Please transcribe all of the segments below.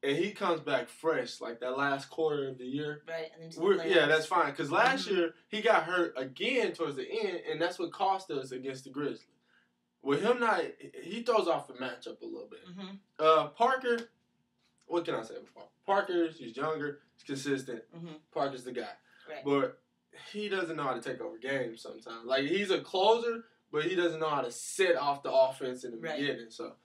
and he comes back fresh, like that last quarter of the year. Right, and then that's fine. Because last year, he got hurt again towards the end, and that's what cost us against the Grizzlies. With him not, he throws off the matchup a little bit. Parker, what can I say about Parker? He's younger, he's consistent. Parker's the guy. Right. But he doesn't know how to take over games sometimes. Like, he's a closer, but he doesn't know how to set off the offense in the beginning. So,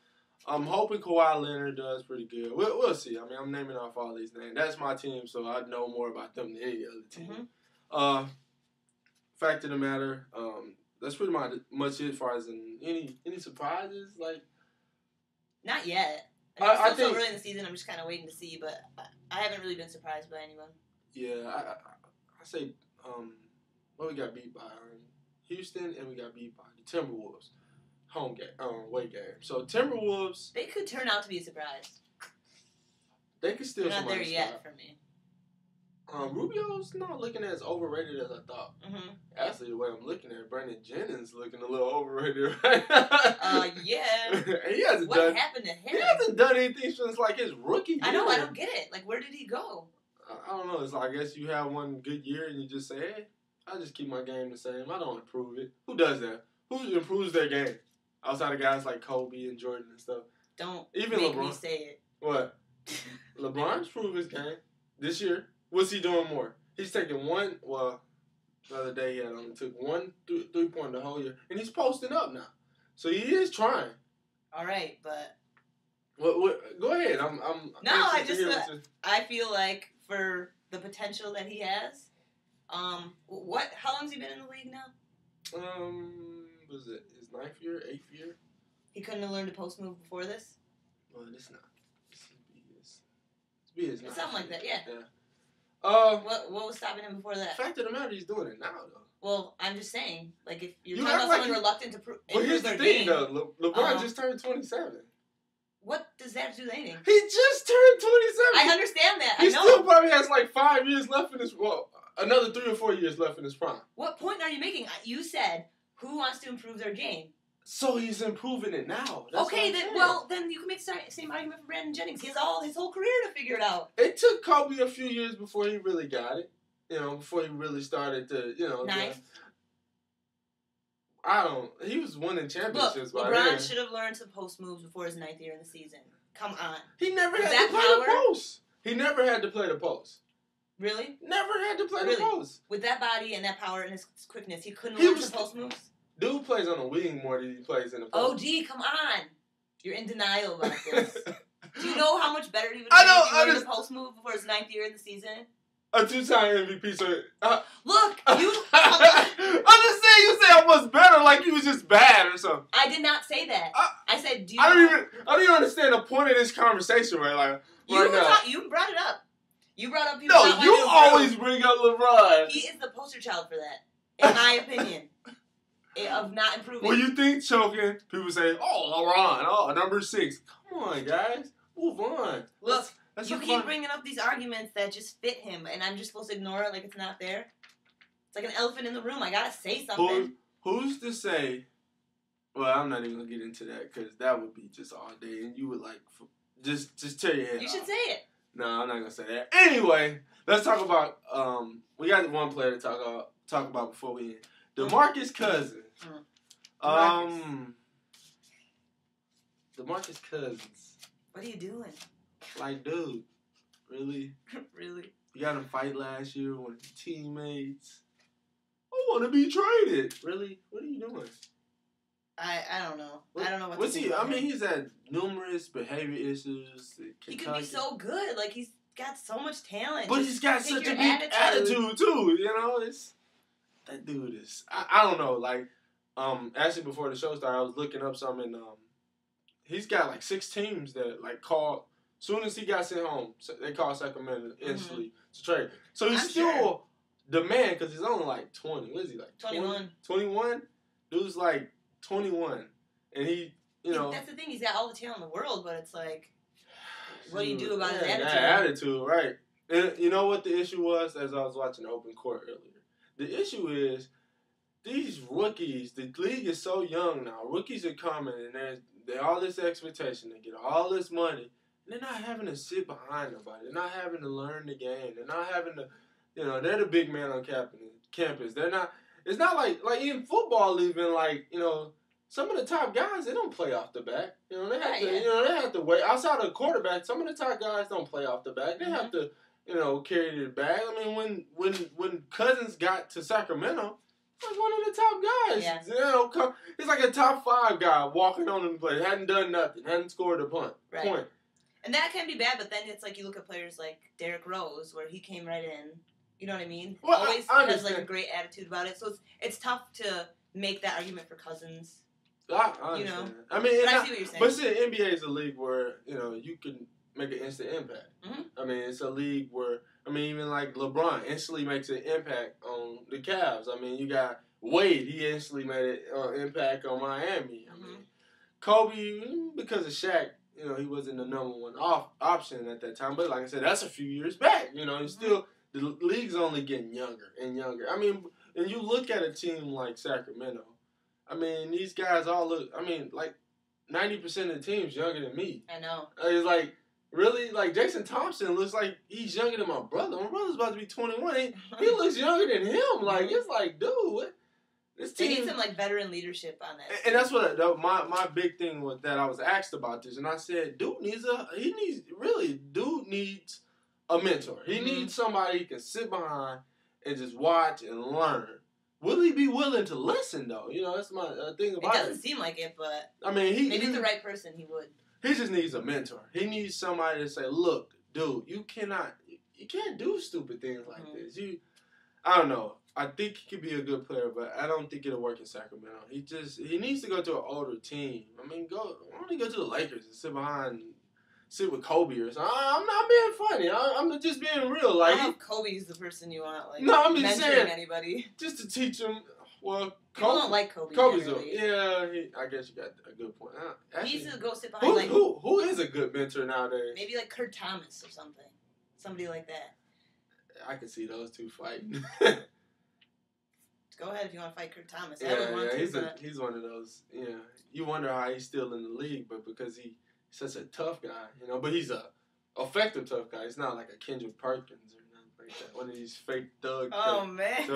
I'm hoping Kawhi Leonard does pretty good. We'll see. I mean, I'm naming off all these names. That's my team, so I know more about them than any other team. Fact of the matter, that's pretty much it as far as any surprises. Like, not yet. I think so early in the season. I'm just kind of waiting to see, but I haven't really been surprised by anyone. Yeah, I say, we got beat by Houston, and we got beat by the Timberwolves. Home game, away game. So Timberwolves, they could turn out to be a surprise. They could still. They're not there yet for me. Rubio's not looking as overrated as I thought. Actually, the way I'm looking at it, Brandon Jennings looking a little overrated, right? Yeah. What happened to him? He hasn't done anything since like his rookie year. I know. I don't get it. Like, where did he go? I don't know. It's like, I guess you have one good year and you just say, hey, I'll just keep my game the same. I don't improve it. Who does that? Who improves their game? Outside of guys like Kobe and Jordan and stuff. Don't even make LeBron. Me say it. What? LeBron's proved his game this year. What's he doing more? He's taking one. Well, the other day he had only took one 3-point the whole year, and he's posting up now. So he is trying. All right, but what? Go ahead. I feel like for the potential that he has, how long's he been in the league now? Was it his 9th year, 8th year? He couldn't have learned a post move before this? Well, it's not. It's something like that, yeah. What was stopping him before that? Fact of the matter, he's doing it now, though. Well, I'm just saying, like, if you're talking about someone reluctant to prove well, here's the thing, though. LeBron just turned 27. What does that have to do with anything? He just turned 27. I understand that. He still probably has like 5 years left in his another 3 or 4 years left in his prime. What point are you making? You said who wants to improve their game. So he's improving it now. That's then then you can make the same argument for Brandon Jennings. He has his whole career to figure it out. It took Kobe a few years before he really got it. Before he really started to, Nice. He was winning championships. Look, LeBron should have learned some post moves before his 9th year in the season. Come on. He never had to play the post. He never had to play the post. Really? Never had to play the post. With that body and that power and his quickness, he couldn't learn some post moves? Dude plays on the wing more than he plays in the post. OG, come on. You're in denial about this. Do you know how much better he would have been if he learned a post move before his 9th year in the season? A 2-time MVP, so... Look, you... I'm just saying you say I was better, like he was just bad or something. I did not say that. I said, do you... I don't even understand the point of this conversation, right? Like, you brought it up. You brought up... No, you always bring up LeBron. He is the poster child for that, in my opinion. Of not improving. When you think choking, people say, LeBron, number 6. Come on, guys. Move on. Look, you keep bringing up these arguments that just fit him, and I'm just supposed to ignore it like it's not there? It's like an elephant in the room. I gotta say something. Who's to say... Well, I'm not even gonna get into that, because that would be just all day, and you would, like, just tear your head off. You should say it. No, I'm not gonna say that. Anyway, let's talk about... we got one player to talk about before we end. Demarcus Cousins. Demarcus Cousins. What are you doing? Like, dude, really? Really? You got him fight last year with your teammates. I want to be traded. Really? What are you doing? I don't know. I don't know what's he. I mean, he's had numerous behavior issues. He could be so good. Like, he's got so much talent. But he's got such a big attitude too. That dude is. I don't know. Like, actually, before the show started, I was looking up something. He's got like 6 teams that like called. Soon as he got sent home, they called Sacramento instantly to trade. So he's still the man because he's only like 20. What is he like? 21. 21? Dude's like 21, and he, that's the thing. He's got all the talent in the world, but it's like, what do you do about his attitude? That attitude, right? And you know what the issue was? As I was watching Open Court earlier, the issue is these rookies. The league is so young now. Rookies are coming, and there's all this expectation. They get all this money, They're not having to sit behind nobody. They're not having to learn the game. They're not having to, they're the big man on campus. They're not. It's not like in football even some of the top guys, they don't play off the back. They have to wait. Outside of the quarterback, some of the top guys don't play off the back. They have to, carry the bag. I mean, when Cousins got to Sacramento, he was one of the top guys. Yeah. He's like a top 5 guy walking on the play. Hadn't done nothing. Hadn't scored a point. And that can be bad, but then it's like you look at players like Derrick Rose, where he came right in. You know what I mean? Well, always I has like a great attitude about it. So it's tough to make that argument for Cousins. I understand. I mean, I see what you're saying. But see, NBA is a league where you can make an instant impact. Mm-hmm. I mean, it's a league where even like LeBron instantly makes an impact on the Cavs. I mean, you got Wade. He instantly made an impact on Miami. I mean, Kobe, because of Shaq, he wasn't the number one option at that time. But like I said, that's a few years back. He's still the league's only getting younger and younger. I mean, and you look at a team like Sacramento. I mean, these guys all look. I mean, like 90% of the team's younger than me. I know. It's like really like Jason Thompson looks like he's younger than my brother. My brother's about to be 21. He looks younger than him. Like it's like, dude, what? This team. They need some like veteran leadership on that. And that's what my big thing was that I was asked about this, and I said, dude needs a mentor. He needs somebody he can sit behind and just watch and learn. Will he be willing to listen, though? That's my thing about it. It doesn't seem like it, but I mean, maybe the right person, he would. He just needs a mentor. He needs somebody to say, look, dude, you can't do stupid things like this. I don't know. I think he could be a good player, but I don't think it'll work in Sacramento. He needs to go to an older team. I mean, why don't he go to the Lakers and sit with Kobe or something? I'm not being funny. I'm just being real. Like, I don't know if Kobe's the person you want, like, no, I'm just mentoring saying, anybody. Just to teach him. Well, People don't like Kobe. Kobe's I guess you got a good point. He needs to go sit behind, who is a good mentor nowadays? Maybe like Kurt Thomas or something. Somebody like that. I can see those two fighting. Go ahead if you want to fight Kurt Thomas. He's one of those. You wonder how he's still in the league, but because he's such a tough guy, but he's a effective tough guy. He's not like a Kendrick Perkins or nothing like that. One of these fake thug tough guys.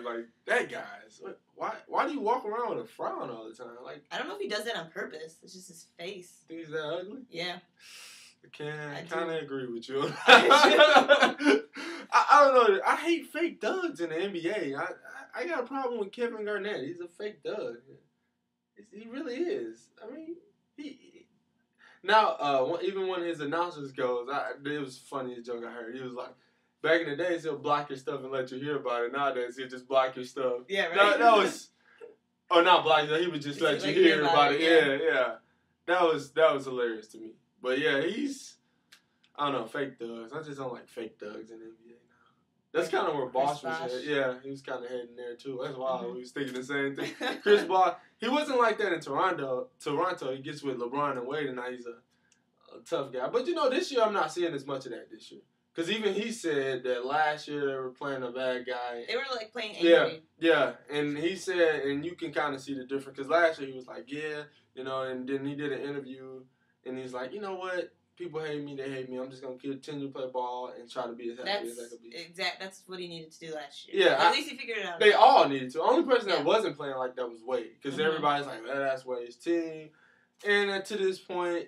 Like that guy's. Why do you walk around with a frown all the time? Like I don't know if he does that on purpose. It's just his face. Think he's that ugly? Yeah. I kind of agree with you. I don't know. I hate fake thugs in the NBA. I got a problem with Kevin Garnett. He's a fake thug. He really is. I mean, now, even when his announcers goes, it was the funniest joke I heard. He was like, back in the days, he'll block your stuff and let you hear about it. Nowadays, he'll just block your stuff. Yeah, right. That was, not block you. He would just let you hear about it. Yeah. That was hilarious to me. But yeah, I don't know, fake thugs. I just don't like fake thugs in the NBA now. That's kind of where Bosh was headed. Yeah, he was kind of heading there too. That's why we was thinking the same thing. Chris Bosh, he wasn't like that in Toronto. He gets with LeBron and Wade, and now he's a tough guy. But this year I'm not seeing as much of that this year. Because even he said that last year they were playing a bad guy. They were like playing angry. Yeah. And he said, and you can kind of see the difference. Because last year he was like, and then he did an interview. And he's like, you know what? People hate me. They hate me. I'm just going to continue to play ball and try to be as happy as I can be. That's what he needed to do last year. Yeah. At least he figured it out. They all needed to. The only person that wasn't playing like that was Wade. Because everybody's like, that's Wade's team. And to this point,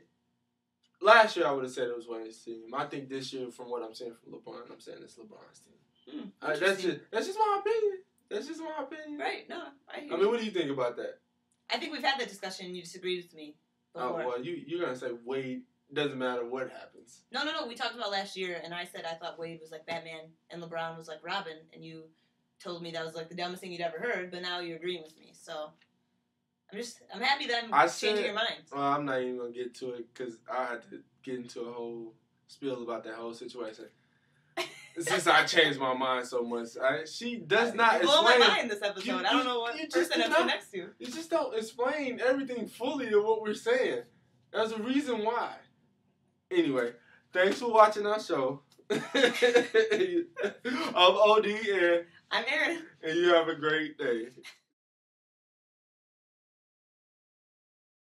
last year I would have said it was Wade's team. I think this year, from what I'm saying from LeBron, I'm saying it's LeBron's team. That's just my opinion. Right. No, I hear you. I mean, what do you think about that? I think we've had that discussion and you disagreed with me before. Oh, well, you're going to say Wade doesn't matter what happens. No. We talked about last year, and I said I thought Wade was like Batman and LeBron was like Robin, and you told me that was like the dumbest thing you'd ever heard, but now you're agreeing with me. So I'm happy that I'm changing your mind. Well, I'm not even going to get to it because I had to get into a whole spiel about that whole situation. Since I changed my mind so much. She does not explain... Blow my mind this episode. I don't know what person I'm sitting next to. You just don't explain everything fully of what we're saying. There's a reason why. Anyway, thanks for watching our show. I'm OD and... I'm Aaron. And you have a great day.